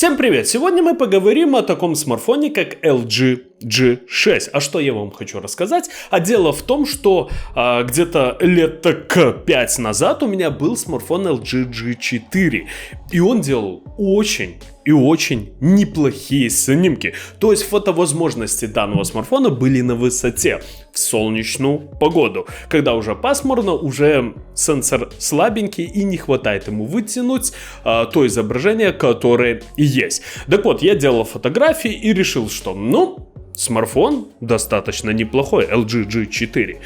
Всем привет! Сегодня мы поговорим о таком смартфоне, как LG G6. А что я вам хочу рассказать? А дело в том, что где-то лет так 5 назад у меня был смартфон LG G4. И он делал очень неплохие снимки. То есть фотовозможности данного смартфона были на высоте в солнечную погоду. Когда уже пасмурно, уже сенсор слабенький и не хватает ему вытянуть то изображение, которое есть. Так вот, я делал фотографии и решил, что смартфон достаточно неплохой, LG G4.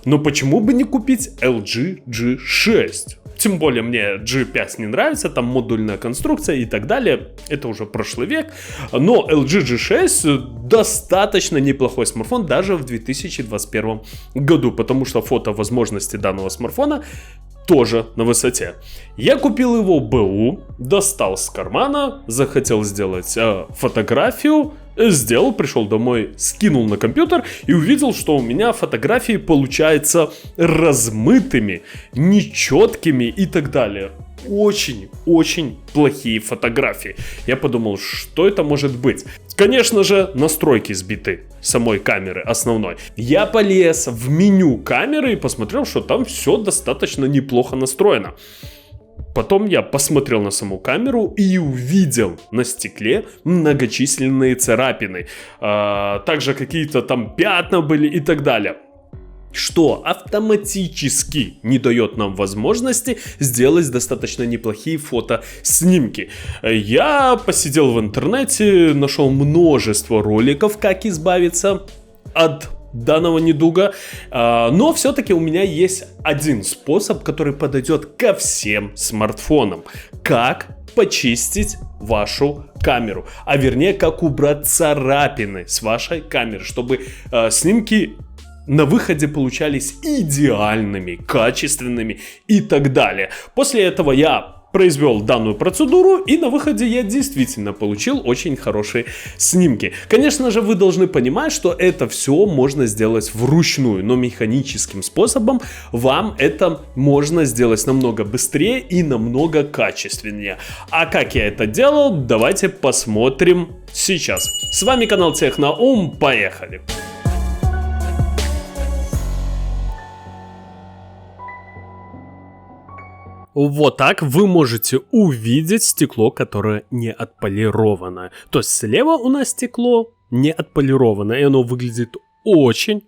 Но почему бы не купить LG G6? Тем более мне G5 не нравится, там модульная конструкция и так далее. Это уже прошлый век. Но LG G6 достаточно неплохой смартфон даже в 2021 году. Потому что фотовозможности данного смартфона тоже на высоте. Я купил его БУ, достал с кармана, захотел сделать фотографию. Сделал, пришел домой, скинул на компьютер и увидел, что у меня фотографии получаются размытыми, нечеткими и так далее. Очень плохие фотографии. Я подумал, что это может быть? Конечно же, настройки сбиты самой камеры основной. Я полез в меню камеры и посмотрел, что там все достаточно неплохо настроено. Потом я посмотрел на саму камеру и увидел на стекле многочисленные царапины. Также какие-то там пятна были и так далее. Что автоматически не дает нам возможности сделать достаточно неплохие фотоснимки. Я посидел в интернете, нашел множество роликов, как избавиться от данного недуга, но все-таки у меня есть один способ, который подойдет ко всем смартфонам. Как почистить вашу камеру, а вернее, как убрать царапины с вашей камеры, чтобы снимки на выходе получались идеальными, качественными и так далее. После этого я произвел данную процедуру, и на выходе я действительно получил очень хорошие снимки. Конечно же, вы должны понимать, что это все можно сделать вручную, но механическим способом вам это можно сделать намного быстрее и намного качественнее. А как я это делал, давайте посмотрим сейчас. С вами канал Техноум, поехали! Вот так вы можете увидеть стекло, которое не отполировано. То есть слева у нас стекло не отполировано, и оно выглядит очень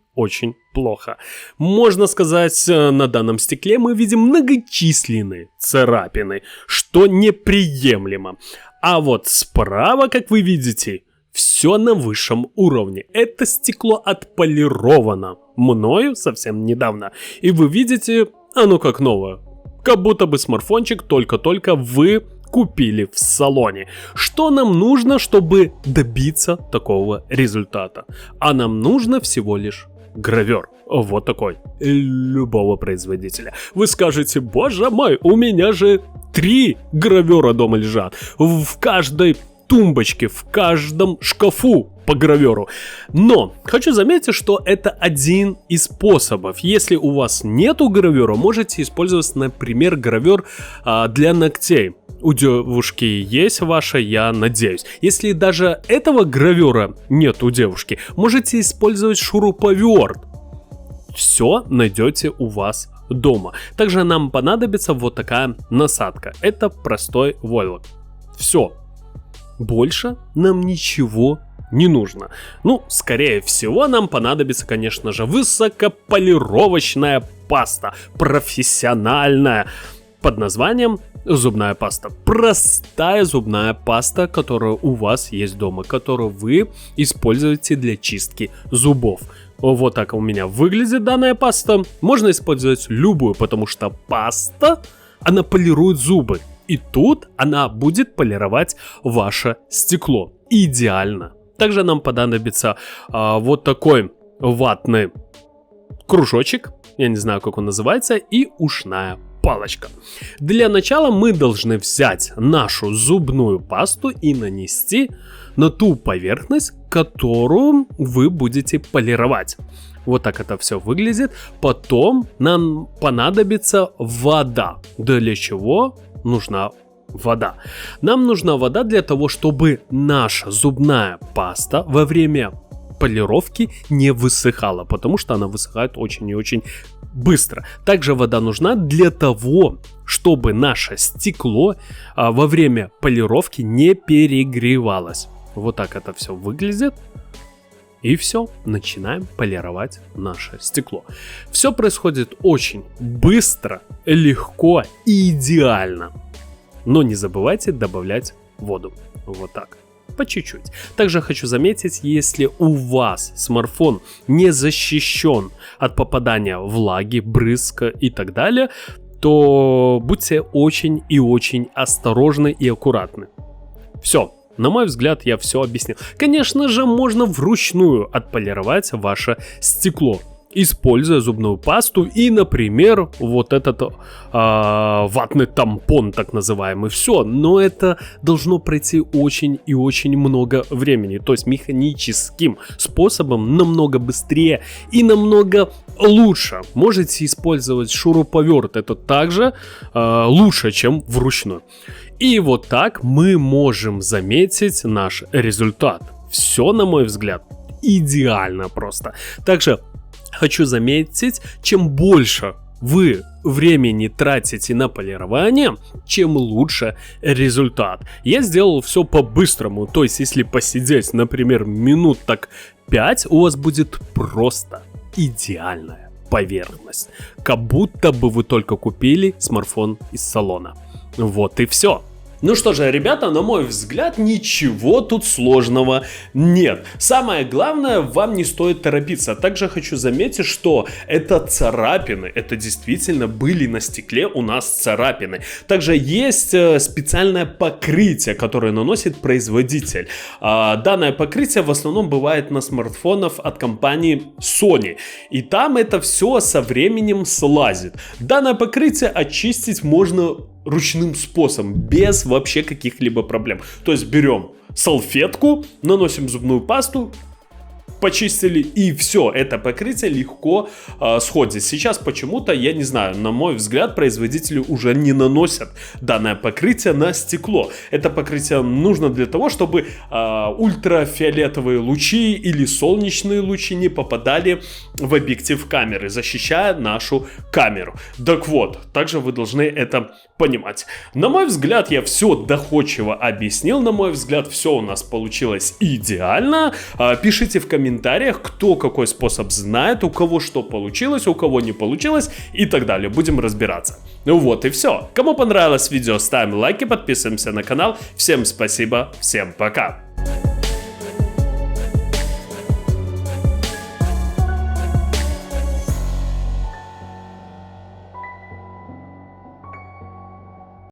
плохо. Можно сказать, на данном стекле мы видим многочисленные царапины, что неприемлемо. А вот справа, как вы видите, все на высшем уровне. Это стекло отполировано мною совсем недавно. И вы видите, оно как новое. Как будто бы смартфончик только-только вы купили в салоне. Что нам нужно, чтобы добиться такого результата? А нам нужно всего лишь гравер. Вот такой. Любого производителя. Вы скажете, боже мой, у меня же 3 гравера дома лежат. В каждой тумбочке, в каждом шкафу по граверу. Но хочу заметить, что это один из способов. Если у вас нету гравера, можете использовать, например, гравер для ногтей. У девушки есть ваша, я надеюсь. Если даже этого гравера нет у девушки, можете использовать шуруповерт. Все найдете у вас дома. Также нам понадобится вот такая насадка. Это простой войлок. Все. Больше нам ничего не нужно. Скорее всего, нам понадобится, конечно же, высокополировочная паста. Профессиональная. Под названием зубная паста. Простая зубная паста, которая у вас есть дома, которую вы используете для чистки зубов. Вот так у меня выглядит данная паста. Можно использовать любую, потому что паста, она полирует зубы. И тут она будет полировать ваше стекло. Идеально. Также нам понадобится вот такой ватный кружочек. Я не знаю, как он называется. И ушная палочка. Для начала мы должны взять нашу зубную пасту и нанести на ту поверхность, которую вы будете полировать. Вот так это все выглядит. Потом нам понадобится вода. Для чего нужна вода. Нам нужна вода для того, чтобы наша зубная паста во время полировки не высыхала, потому что она высыхает очень и очень быстро. Также вода нужна для того, чтобы наше стекло во время полировки не перегревалось. Вот так это все выглядит. И все, начинаем полировать наше стекло. Все происходит очень быстро, легко и идеально. Но не забывайте добавлять воду. Вот так. По чуть-чуть. Также хочу заметить, если у вас смартфон не защищен от попадания влаги, брызга и так далее, то будьте очень и очень осторожны и аккуратны. Все. На мой взгляд, я все объяснил. Конечно же, можно вручную отполировать ваше стекло, используя зубную пасту и, например, вот этот ватный тампон, так называемый. Все, но это должно пройти очень и очень много времени. То есть механическим способом намного быстрее и намного лучше. Можете использовать шуруповерт, это также лучше, чем вручную. И вот так мы можем заметить наш результат. Все, на мой взгляд, идеально просто. Также хочу заметить, чем больше вы времени тратите на полирование, чем лучше результат. Я сделал все по-быстрому, то есть если посидеть, например, минут так 5, у вас будет просто идеальная поверхность. Как будто бы вы только купили смартфон из салона. Вот и все. Ну что же, ребята, на мой взгляд, ничего тут сложного нет. Самое главное, вам не стоит торопиться. Также хочу заметить, что это царапины. Это действительно были на стекле у нас царапины. Также есть специальное покрытие, которое наносит производитель. Данное покрытие в основном бывает на смартфонах от компании Sony. И там это все со временем слазит. Данное покрытие очистить можно ручным способом, без вообще каких-либо проблем. То есть берем салфетку, наносим зубную пасту, почистили, и все, это покрытие легко сходит. Сейчас почему-то, я не знаю, на мой взгляд, производители уже не наносят данное покрытие на стекло. Это покрытие нужно для того, чтобы ультрафиолетовые лучи или солнечные лучи не попадали в объектив камеры, защищая нашу камеру. Так вот, также вы должны это понимать. На мой взгляд, я все доходчиво объяснил. На мой взгляд, все у нас получилось идеально. Пишите в комментариях, кто какой способ знает, у кого что получилось, у кого не получилось и так далее. Будем разбираться. Ну вот и все. Кому понравилось видео, ставим лайки, подписываемся на канал. Всем спасибо, всем пока.